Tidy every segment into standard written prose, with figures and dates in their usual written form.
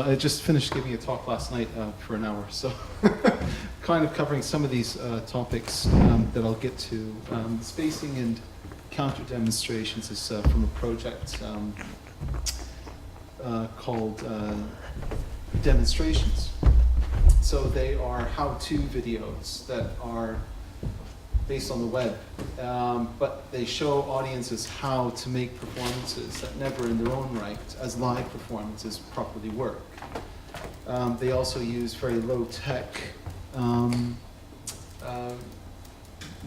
I just finished giving a talk last night for an hour, so kind of covering some of these topics that I'll get to. Spacing and counter demonstrations is from a project called Demonstrations. So they are how-to videos that are based on the web, but they show audiences how to make performances that never in their own right, as live performances, properly work. They also use very low-tech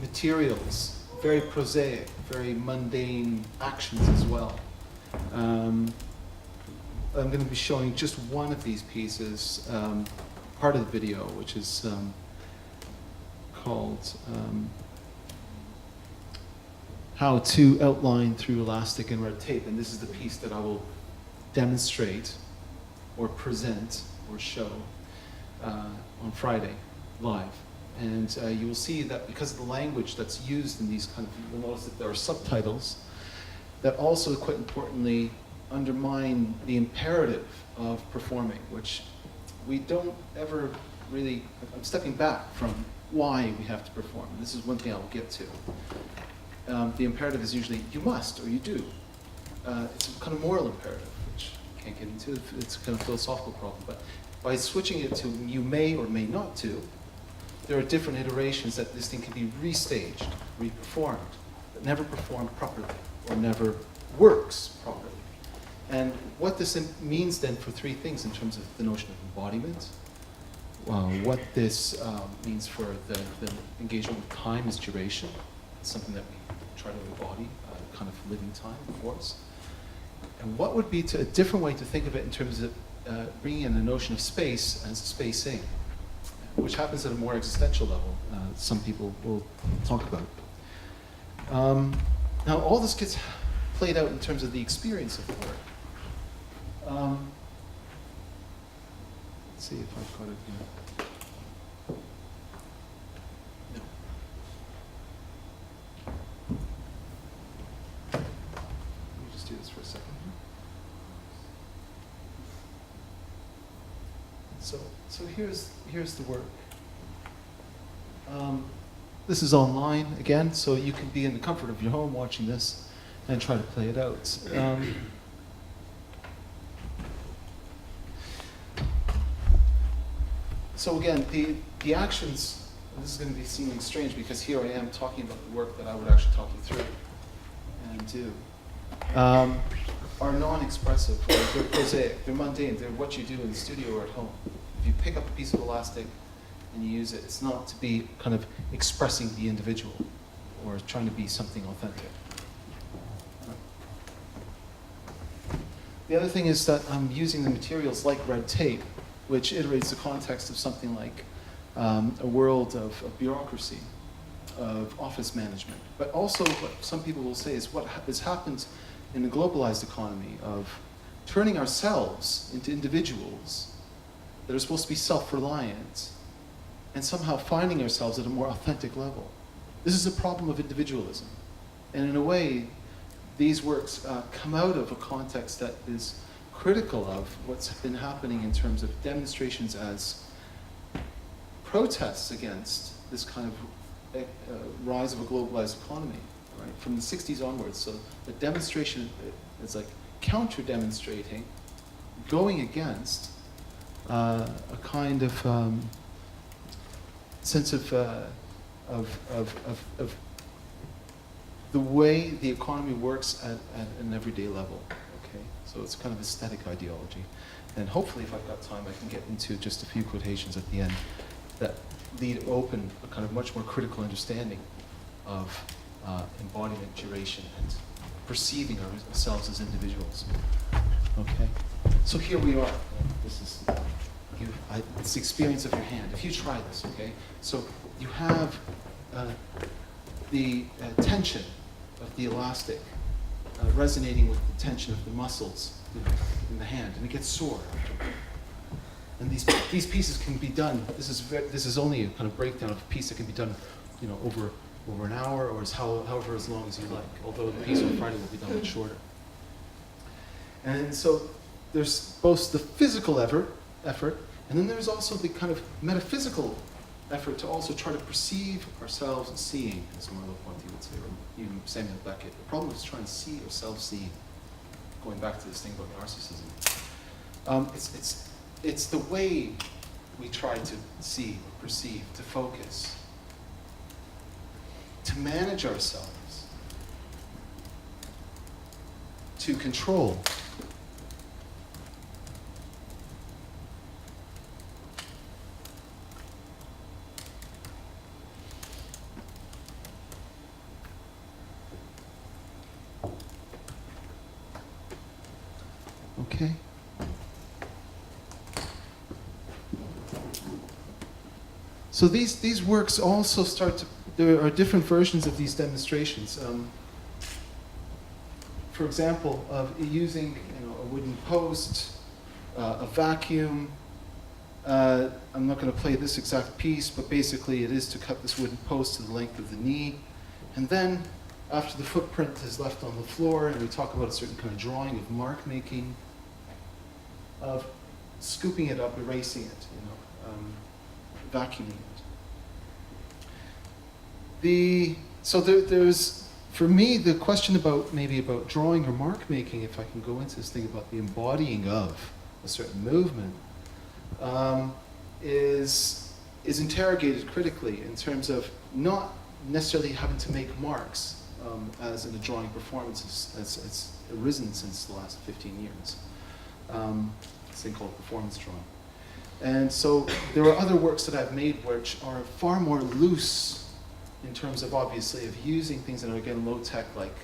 materials, very prosaic, very mundane actions as well. I'm going to be showing just one of these pieces, part of the video, which is called How to Outline Through Elastic and Red Tape. And this is the piece that I will demonstrate or present or show on Friday live. And you will see that because of the language that's used in these kind of, you'll notice that there are subtitles that also, quite importantly, undermine the imperative of performing, which we don't ever really, I'm stepping back from why we have to perform. And this is one thing I will get to. The imperative is usually you must or you do. It's a kind of moral imperative, which I can't get into. It's a kind of philosophical problem. But by switching it to you may or may not to, there are different iterations that this thing can be restaged, reperformed, that never performed properly or never works properly. And what this means then for three things in terms of the notion of embodiment, what this means for the engagement with time as duration, it's something that we try to embody, kind of living time, of course. And what would be a different way to think of it in terms of bringing in the notion of space and spacing, which happens at a more existential level, some people will talk about. Now, all this gets played out in terms of the experience of the work. Let's see if I've got it here. No. Let me just do this for a second. So here's the work. This is online again, so you can be in the comfort of your home watching this and try to play it out. So again, the actions, and this is going to be seeming strange because here I am talking about the work that I would actually talk you through and do, are non-expressive, or they're prosaic, they're mundane, they're what you do in the studio or at home. If you pick up a piece of elastic and you use it, it's not to be kind of expressing the individual or trying to be something authentic. The other thing is that I'm using the materials like red tape, which iterates the context of something like a world of bureaucracy, of office management. But also what some people will say is what has happened in the globalized economy of turning ourselves into individuals that are supposed to be self-reliant and somehow finding ourselves at a more authentic level. This is a problem of individualism. And in a way, these works come out of a context that is critical of what's been happening in terms of demonstrations as protests against this kind of rise of a globalized economy, right? From the 60s onwards. So the demonstration is like counter-demonstrating, going against a kind of sense of the way the economy works at an everyday level. Okay, so it's kind of aesthetic ideology, and hopefully, if I've got time, I can get into just a few quotations at the end that lead open a kind of much more critical understanding of embodiment, duration, and perceiving ourselves as individuals. Okay, so here we are. This is it's the experience of your hand. If you try this, okay, so you have the tension of the elastic resonating with the tension of the muscles in the hand, and it gets sore. And these pieces can be done. This is only a kind of breakdown of a piece that can be done, you know, over an hour or however as long as you like. Although the piece on Friday will be done much shorter. And so there's both the physical effort, and then there's also the kind of metaphysical effort to also try to perceive ourselves as seeing, as Merleau-Ponty would say, or even Samuel Beckett. The problem is trying to see ourselves seeing. Going back to this thing about narcissism. It's the way we try to see, or perceive, to focus, to manage ourselves, to control. Okay. So these works also start to, there are different versions of these demonstrations. For example, of using a wooden post, a vacuum. I'm not going to play this exact piece, but basically it is to cut this wooden post to the length of the knee. And then after the footprint is left on the floor, and we talk about a certain kind of drawing of mark making, of scooping it up, erasing it, vacuuming it. So there's, for me, the question about maybe about drawing or mark making, if I can go into this thing about the embodying of a certain movement, is interrogated critically in terms of not necessarily having to make marks as in a drawing performance as arisen since the last 15 years. This thing called performance drawing. And so there are other works that I've made which are far more loose in terms of, obviously, of using things that are, again, low-tech, like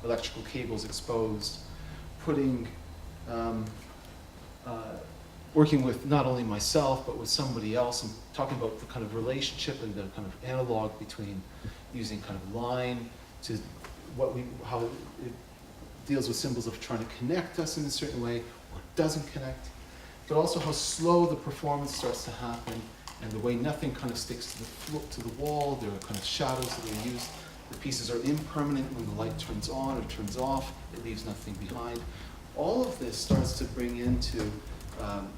electrical cables exposed, putting, working with not only myself, but with somebody else, and talking about the kind of relationship and the kind of analog between using kind of line to how it deals with symbols of trying to connect us in a certain way, or doesn't connect, but also how slow the performance starts to happen, and the way nothing kind of sticks to the wall. There are kind of shadows that are used. The pieces are impermanent. When the light turns on or turns off, it leaves nothing behind. All of this starts to bring into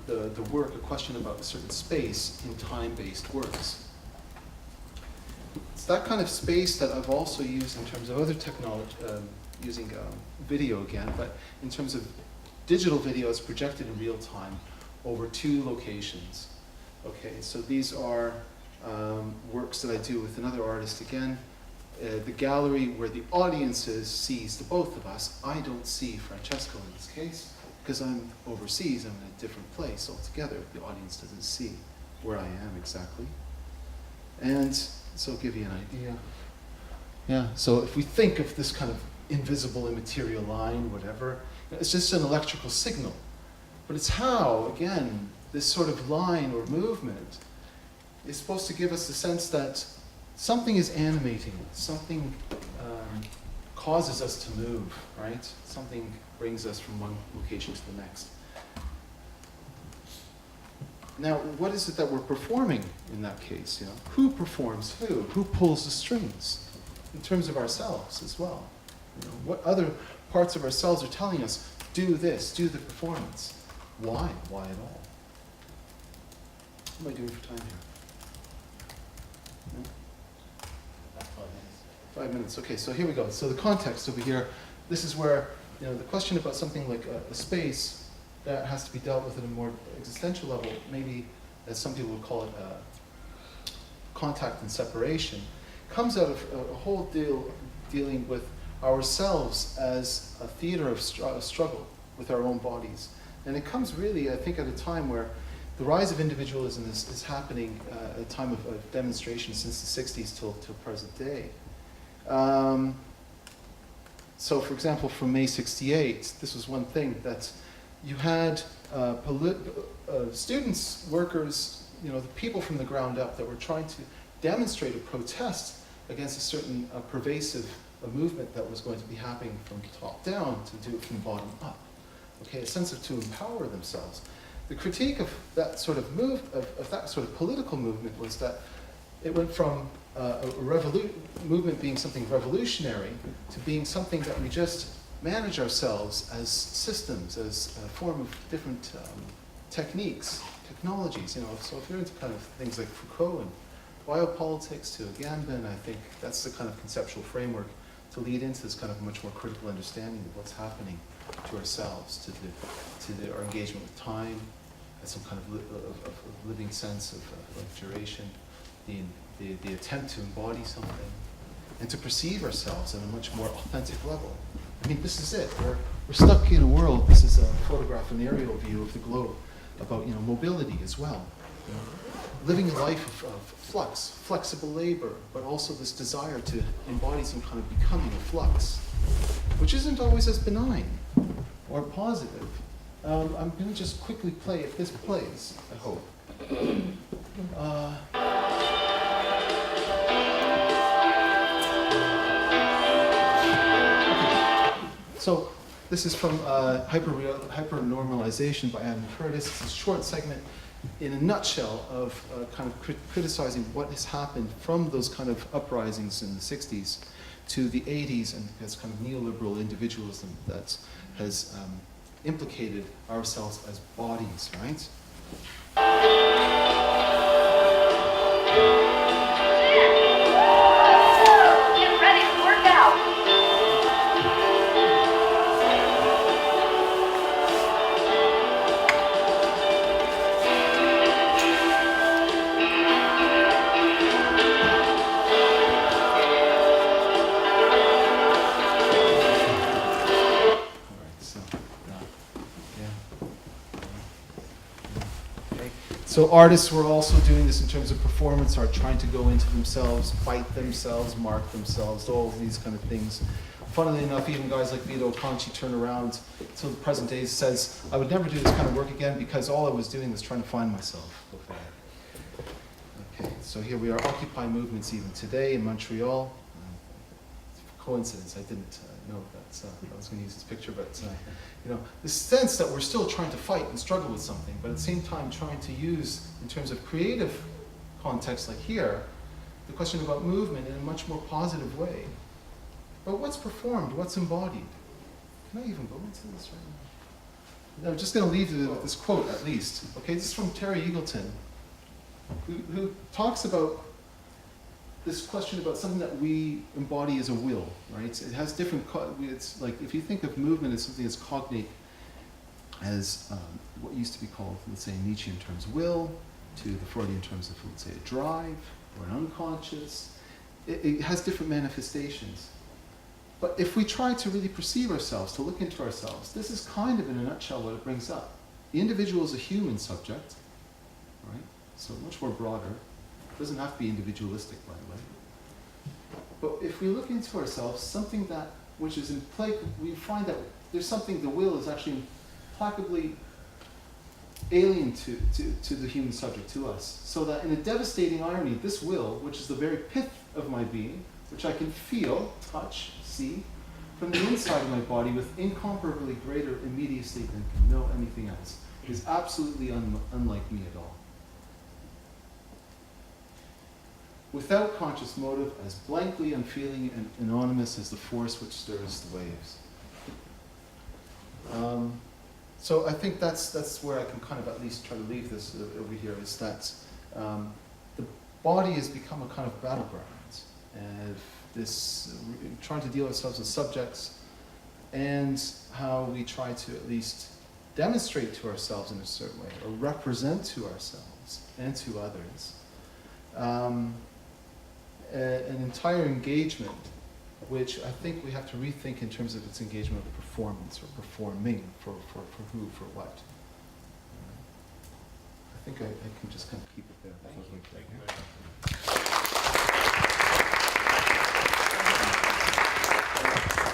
the work a question about a certain space in time-based works. It's that kind of space that I've also used in terms of other technology, using video again, but in terms of digital videos projected in real time over 2 locations. Okay, so these are works that I do with another artist again. The gallery where the audience sees the both of us. I don't see Francesco in this case because I'm overseas. I'm in a different place altogether. The audience doesn't see where I am exactly. And so I'll give you an idea. Yeah, so if we think of this kind of invisible immaterial line, whatever, it's just an electrical signal. But it's how, again, this sort of line or movement is supposed to give us the sense that something is animating us, something causes us to move, right? Something brings us from one location to the next. Now, what is it that we're performing in that case? Who performs who? Who pulls the strings? In terms of ourselves as well. What other parts of ourselves are telling us, do this, do the performance? Why? Why at all? What am I doing for time here? No? 5 minutes, okay, so here we go. So the context over here, this is where, the question about something like a space that has to be dealt with at a more existential level, maybe as some people would call it contact and separation, comes out of a whole dealing with ourselves as a theater of struggle with our own bodies. And it comes really, I think, at a time where the rise of individualism is happening at a time of demonstration since the 60s till present day. So, for example, from May 68, this was one thing that you had students, workers, the people from the ground up that were trying to demonstrate or protest against a certain pervasive movement that was going to be happening from top down to do it from bottom up. Okay, a sense of to empower themselves. The critique of that sort of of that sort of political movement was that it went from a movement being something revolutionary to being something that we just manage ourselves as systems, as a form of different techniques, technologies. So if you're into kind of things like Foucault and biopolitics to Agamben, I think that's the kind of conceptual framework to lead into this kind of much more critical understanding of what's happening to ourselves, to our engagement with time, as some kind of living sense of duration, the attempt to embody something, and to perceive ourselves on a much more authentic level. I mean, this is it. We're stuck in a world. This is a photograph, an aerial view of the globe about mobility as well. Living a life of flux, flexible labor, but also this desire to embody some kind of becoming of flux, which isn't always as benign or positive. I'm going to just quickly play, if this plays, I hope. So this is from Hypernormalization by Adam Curtis. It's a short segment in a nutshell of kind of criticizing what has happened from those kind of uprisings in the 60s to the 80s, and this kind of neoliberal individualism that has implicated ourselves as bodies, right? Get ready to work out. So artists were also doing this in terms of performance art, trying to go into themselves, bite themselves, mark themselves, all of these kind of things. Funnily enough, even guys like Vito Conchi turn around till the present day says, I would never do this kind of work again because all I was doing was trying to find myself. Okay, so here we are, Occupy movements even today in Montreal. Coincidence, I didn't know that I was going to use this picture, but this sense that we're still trying to fight and struggle with something, but at the same time trying to use, in terms of creative context like here, the question about movement in a much more positive way. But what's performed, what's embodied? Can I even go into this right now? I'm just going to leave you with this quote at least. Okay, this is from Terry Eagleton, who talks about this question about something that we embody as a will, right? It has different, it's like, if you think of movement as something that's cognate as what used to be called, let's say, Nietzschean terms, will, to the Freudian terms of, let's say, a drive, or an unconscious, it has different manifestations. But if we try to really perceive ourselves, to look into ourselves, this is kind of, in a nutshell, what it brings up. The individual is a human subject, right? So much more broader. It doesn't have to be individualistic, by the way. But if we look into ourselves, something that, which is in play, we find that there's something, the will is actually implacably alien to the human subject, to us. So that in a devastating irony, this will, which is the very pith of my being, which I can feel, touch, see, from the inside of my body with incomparably greater immediacy than can know anything else, is absolutely unlike me at all. Without conscious motive, as blankly unfeeling and anonymous as the force which stirs the waves. So I think that's where I can kind of at least try to leave this over here, is that the body has become a kind of battleground. And this, trying to deal with ourselves as subjects, and how we try to at least demonstrate to ourselves in a certain way, or represent to ourselves and to others, an entire engagement, which I think we have to rethink in terms of its engagement with performance, or performing, for who, for what. I think I can just kind of keep it there. Thank you.